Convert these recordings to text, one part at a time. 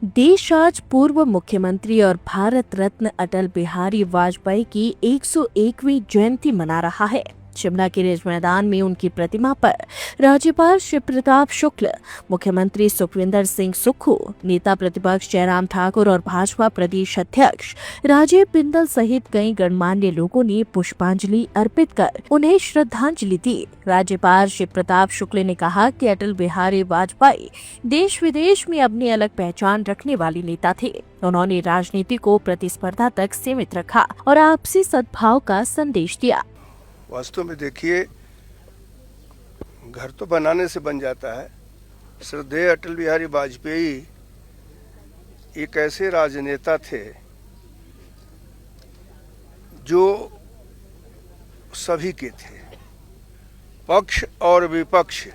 देश आज पूर्व मुख्यमंत्री और भारत रत्न अटल बिहारी वाजपेयी की 101वीं जयंती मना रहा है। शिमला के रिज मैदान में उनकी प्रतिमा पर राज्यपाल शिव प्रताप शुक्ल, मुख्यमंत्री सुखविंदर सिंह सुक्खू, नेता प्रतिपक्ष जयराम ठाकुर और भाजपा प्रदेश अध्यक्ष राजीव बिंदल सहित कई गणमान्य लोगों ने पुष्पांजलि अर्पित कर उन्हें श्रद्धांजलि दी। राज्यपाल शिव प्रताप शुक्ल ने कहा कि अटल बिहारी वाजपेयी देश विदेश में अपनी अलग पहचान रखने वाले नेता थे। उन्होंने राजनीति को प्रतिस्पर्धा तक सीमित रखा और आपसी सद्भाव का संदेश दिया। वास्तव में देखिए, घर तो बनाने से बन जाता है। श्रद्धेय अटल बिहारी वाजपेयी एक ऐसे राजनेता थे जो सभी के थे, पक्ष और विपक्ष,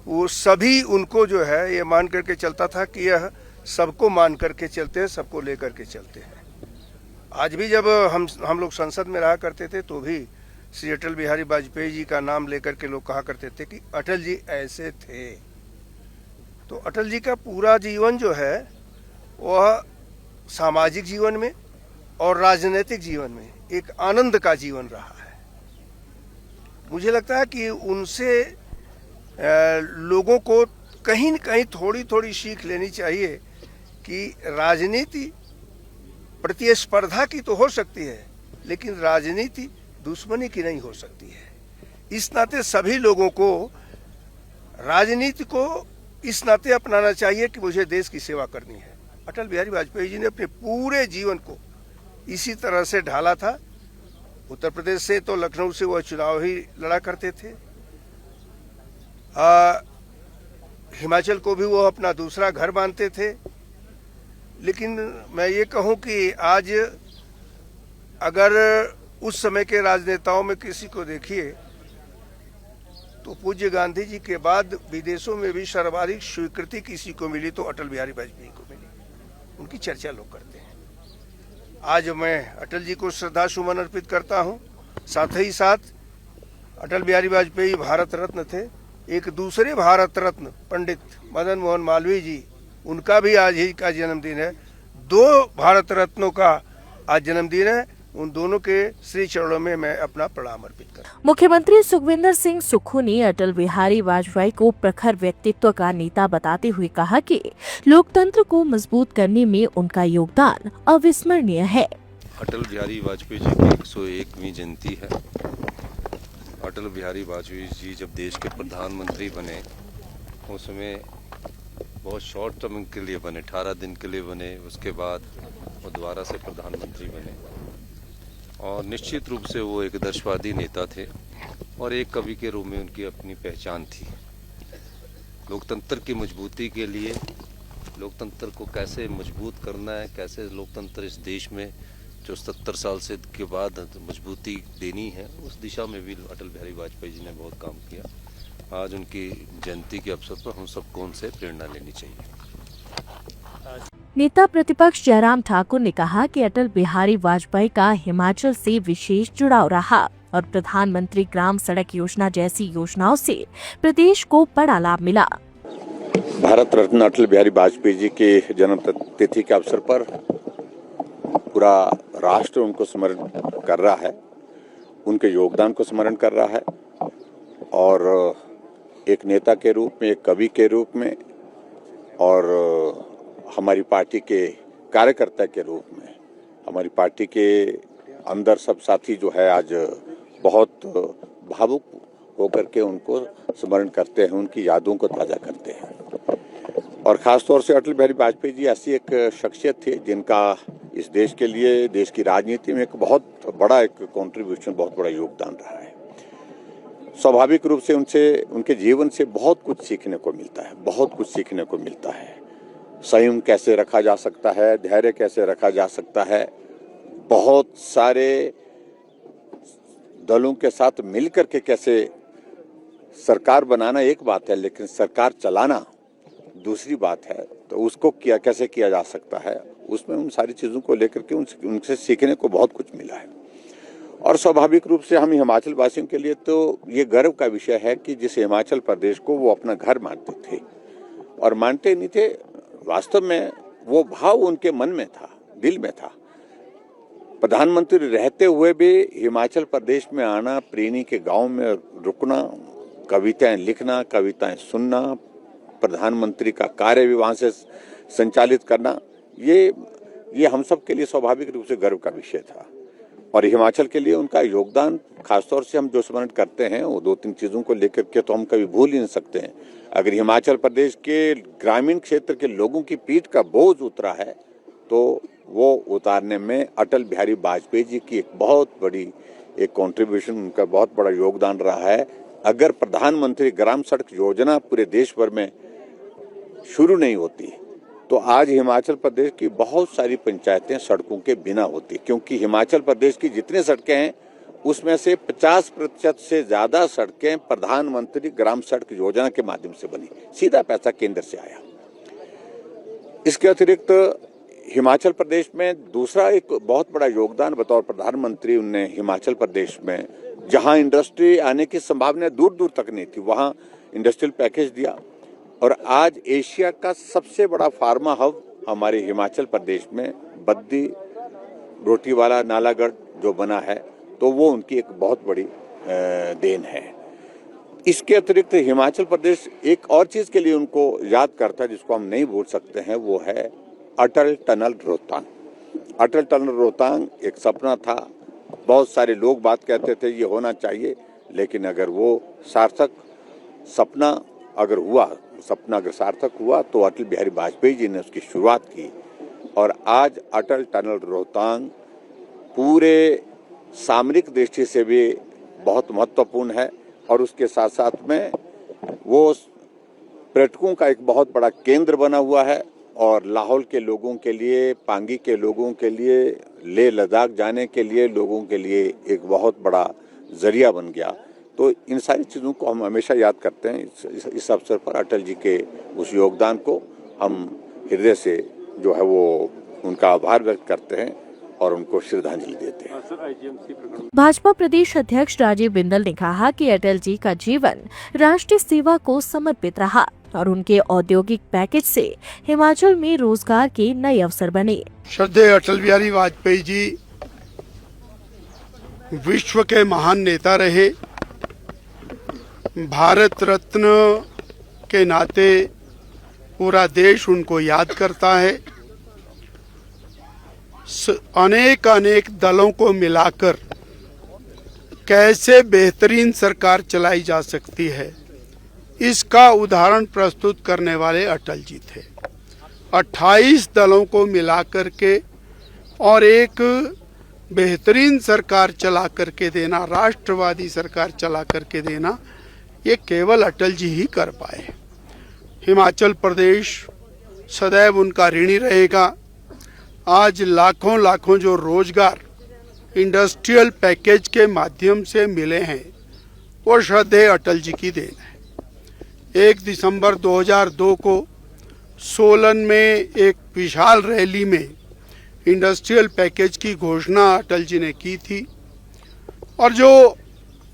वो सभी उनको जो है ये मान करके चलता था कि यह सबको मान करके चलते हैं, सबको लेकर के चलते हैं। आज भी जब हम लोग संसद में रहा करते थे तो भी श्री अटल बिहारी वाजपेयी जी का नाम लेकर के लोग कहा करते थे कि अटल जी ऐसे थे। तो अटल जी का पूरा जीवन जो है वह सामाजिक जीवन में और राजनीतिक जीवन में एक आनंद का जीवन रहा है। मुझे लगता है कि उनसे लोगों को कहीं न कहीं थोड़ी थोड़ी सीख लेनी चाहिए कि राजनीति प्रतिस्पर्धा की तो हो सकती है, लेकिन राजनीति दुश्मनी की नहीं हो सकती है। इस नाते सभी लोगों को राजनीति को इस नाते अपनाना चाहिए कि मुझे देश की सेवा करनी है। अटल बिहारी वाजपेयी जी ने अपने पूरे जीवन को इसी तरह से ढाला था। उत्तर प्रदेश से तो लखनऊ से वह चुनाव ही लड़ा करते थे। हिमाचल को भी वो अपना दूसरा घर मानते थे। लेकिन मैं ये कहूँ कि आज अगर उस समय के राजनेताओं में किसी को देखिए तो पूज्य गांधी जी के बाद विदेशों में भी सर्वाधिक स्वीकृति किसी को मिली तो अटल बिहारी वाजपेयी को मिली। उनकी चर्चा लोग करते हैं। आज मैं अटल जी को श्रद्धा सुमन अर्पित करता हूं। साथ ही साथ अटल बिहारी वाजपेयी भारत रत्न थे। एक दूसरे भारत रत्न पंडित मदन मोहन मालवीय जी, उनका भी आज ही का जन्मदिन है। दो भारत रत्नों का आज जन्मदिन है। उन दोनों के श्री चरणों में मैं अपना प्रणाम अर्पित करता हूं। मुख्यमंत्री सुखविंदर सिंह सुक्खू ने अटल बिहारी वाजपेयी को प्रखर व्यक्तित्व का नेता बताते हुए कहा कि लोकतंत्र को मजबूत करने में उनका योगदान अविस्मरणीय है। अटल बिहारी वाजपेयी जी की 101वीं जयंती है। अटल बिहारी वाजपेयी जी जब देश के प्रधानमंत्री बने उसमें बहुत शॉर्ट टर्म के लिए बने, 18 दिन के लिए बने। उसके बाद वो दोबारा से प्रधानमंत्री बने और निश्चित रूप से वो एक आदर्शवादी नेता थे और एक कवि के रूप में उनकी अपनी पहचान थी। लोकतंत्र की मजबूती के लिए, लोकतंत्र को कैसे मजबूत करना है, कैसे लोकतंत्र इस देश में जो 70 साल से के बाद मजबूती देनी है, उस दिशा में भी अटल बिहारी वाजपेयी जी ने बहुत काम किया। आज उनकी जयंती के अवसर पर हम सबको उनसे प्रेरणा लेनी चाहिए। नेता प्रतिपक्ष जयराम ठाकुर ने कहा कि अटल बिहारी वाजपेयी का हिमाचल से विशेष जुड़ाव रहा और प्रधानमंत्री ग्राम सड़क योजना जैसी योजनाओं से प्रदेश को बड़ा लाभ मिला। भारत रत्न अटल बिहारी वाजपेयी जी के जन्म तिथि के अवसर पर पूरा राष्ट्र उनको स्मरण कर रहा है, उनके योगदान को स्मरण कर रहा है और एक नेता के रूप में, एक कवि के रूप में और हमारी पार्टी के कार्यकर्ता के रूप में, हमारी पार्टी के अंदर सब साथी जो है आज बहुत भावुक होकर के उनको स्मरण करते हैं, उनकी यादों को ताज़ा करते हैं। और ख़ास तौर से अटल बिहारी वाजपेयी जी ऐसी एक शख्सियत थी जिनका इस देश के लिए, देश की राजनीति में एक बहुत बड़ा एक कॉन्ट्रीब्यूशन, बहुत बड़ा योगदान रहा है। स्वाभाविक रूप से उनके जीवन से बहुत कुछ सीखने को मिलता है, बहुत कुछ सीखने को मिलता है। संयम कैसे रखा जा सकता है, धैर्य कैसे रखा जा सकता है, बहुत सारे दलों के साथ मिलकर के कैसे सरकार बनाना एक बात है, लेकिन सरकार चलाना दूसरी बात है। तो उसको कैसे किया जा सकता है, उसमें उन सारी चीज़ों को लेकर के उनसे सीखने को बहुत कुछ मिला है। और स्वाभाविक रूप से हम हिमाचल वासियों के लिए तो ये गर्व का विषय है कि जिस हिमाचल प्रदेश को वो अपना घर मानते थे और मानते नहीं थे, वास्तव में वो भाव उनके मन में था, दिल में था। प्रधानमंत्री रहते हुए भी हिमाचल प्रदेश में आना, प्रेनी के गांव में रुकना, कविताएं लिखना, कविताएं सुनना, प्रधानमंत्री का कार्य भी वहां से संचालित करना, ये हम सब के लिए स्वाभाविक रूप से गर्व का विषय था। और हिमाचल के लिए उनका योगदान, खासतौर से हम जो स्मरण करते हैं वो 2-3 चीजों को लेकर के तो हम कभी भूल ही नहीं सकते हैं। अगर हिमाचल प्रदेश के ग्रामीण क्षेत्र के लोगों की पीठ का बोझ उतरा है तो वो उतारने में अटल बिहारी वाजपेयी जी की एक बहुत बड़ी कंट्रीब्यूशन, उनका बहुत बड़ा योगदान रहा है। अगर प्रधानमंत्री ग्राम सड़क योजना पूरे देश भर में शुरू नहीं होती तो आज हिमाचल प्रदेश की बहुत सारी पंचायतें सड़कों के बिना होती, क्योंकि हिमाचल प्रदेश की जितने सड़कें हैं उसमें से 50% से ज्यादा सड़कें प्रधानमंत्री ग्राम सड़क योजना के माध्यम से बनी, सीधा पैसा केंद्र से आया। इसके अतिरिक्त हिमाचल प्रदेश में दूसरा एक बहुत बड़ा योगदान बतौर प्रधानमंत्री उनने हिमाचल प्रदेश में, जहां इंडस्ट्री आने की संभावना दूर दूर तक नहीं थी, वहां इंडस्ट्रियल पैकेज दिया। और आज एशिया का सबसे बड़ा फार्मा हब हमारे हिमाचल प्रदेश में बद्दी, रोटीवाला, नालागढ़ जो बना है, तो वो उनकी एक बहुत बड़ी देन है। इसके अतिरिक्त हिमाचल प्रदेश एक और चीज के लिए उनको याद करता है जिसको हम नहीं भूल सकते हैं, वो है अटल टनल रोहतांग। अटल टनल रोहतांग एक सपना था, बहुत सारे लोग बात कहते थे ये होना चाहिए, लेकिन अगर वो सपना अगर सार्थक हुआ तो अटल बिहारी वाजपेयी जी ने उसकी शुरुआत की। और आज अटल टनल रोहतांग पूरे सामरिक दृष्टि से भी बहुत महत्वपूर्ण है और उसके साथ साथ में वो पर्यटकों का एक बहुत बड़ा केंद्र बना हुआ है और लाहौल के लोगों के लिए, पांगी के लोगों के लिए, लेह लद्दाख जाने के लिए लोगों के लिए एक बहुत बड़ा जरिया बन गया। तो इन सारी चीज़ों को हम हमेशा याद करते हैं। इस अवसर पर अटल जी के उस योगदान को हम हृदय से जो है वो उनका आभार व्यक्त करते हैं और उनको श्रद्धांजलि देते हैं। भाजपा प्रदेश अध्यक्ष राजीव बिंदल ने कहा कि अटल जी का जीवन राष्ट्रीय सेवा को समर्पित रहा और उनके औद्योगिक पैकेज से हिमाचल में रोजगार के नए अवसर बने। श्रद्धेय अटल बिहारी वाजपेयी जी विश्व के महान नेता रहे। भारत रत्न के नाते पूरा देश उनको याद करता है। अनेक दलों को मिलाकर कैसे बेहतरीन सरकार चलाई जा सकती है, इसका उदाहरण प्रस्तुत करने वाले अटल जी थे। 28 दलों को मिलाकर के और एक बेहतरीन सरकार चला करके देना, राष्ट्रवादी सरकार चला करके देना, ये केवल अटल जी ही कर पाए। हिमाचल प्रदेश सदैव उनका ऋणी रहेगा। आज लाखों जो रोजगार इंडस्ट्रियल पैकेज के माध्यम से मिले हैं वो श्रद्धेय अटल जी की देन है। 1 दिसंबर 2002 को सोलन में एक विशाल रैली में इंडस्ट्रियल पैकेज की घोषणा अटल जी ने की थी और जो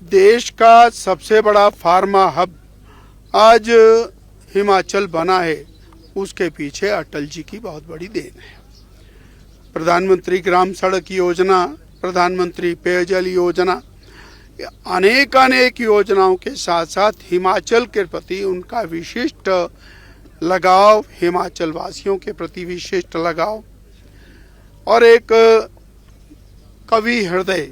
देश का सबसे बड़ा फार्मा हब आज हिमाचल बना है, उसके पीछे अटल जी की बहुत बड़ी देन है। प्रधानमंत्री ग्राम सड़क योजना, प्रधानमंत्री पेयजल योजना, अनेक योजनाओं के साथ साथ हिमाचल के प्रति उनका विशिष्ट लगाव, हिमाचल वासियों के प्रति विशिष्ट लगाव और एक कवि हृदय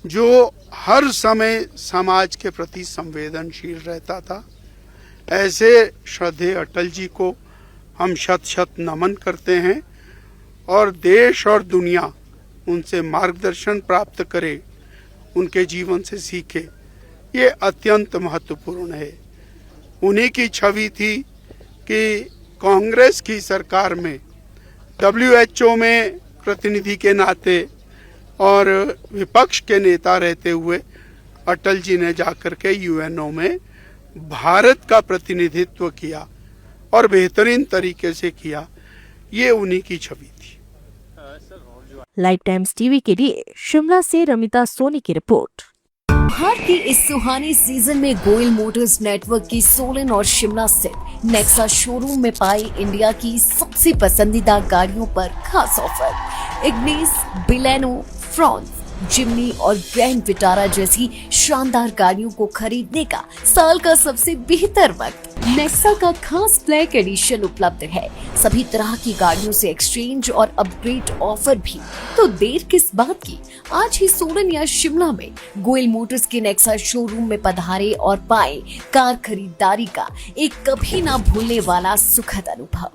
जो हर समय समाज के प्रति संवेदनशील रहता था। ऐसे श्रद्धेय अटल जी को हम शत नमन करते हैं और देश और दुनिया उनसे मार्गदर्शन प्राप्त करे, उनके जीवन से सीखे, ये अत्यंत महत्वपूर्ण है। उन्हीं की छवि थी कि कांग्रेस की सरकार में WHO में प्रतिनिधि के नाते और विपक्ष के नेता रहते हुए अटल जी ने जाकर के UNO में भारत का प्रतिनिधित्व किया और बेहतरीन तरीके से किया। ये उन्हीं की छवि थी। लाइफ टाइम्स टीवी के लिए शिमला से रमिता सोनी की रिपोर्ट। त्योहार के इस सुहाने सीजन में गोयल मोटर्स नेटवर्क की सोलन और शिमला स्थित नेक्सा शोरूम में पाई इंडिया की सबसे पसंदीदा गाड़ियों पर खास ऑफर। इग्निस, बिलेनो, फ्रॉन्स, जिम्नी और ग्रैंड विटारा जैसी शानदार गाड़ियों को खरीदने का साल का सबसे बेहतर वक्त। नेक्सा का खास ब्लैक एडिशन उपलब्ध है। सभी तरह की गाड़ियों से एक्सचेंज और अपग्रेड ऑफर भी। तो देर किस बात की, आज ही सोलन या शिमला में गोयल मोटर्स के नेक्सा शोरूम में पधारे और पाए कार खरीदारी का एक कभी ना भूलने वाला सुखद अनुभव।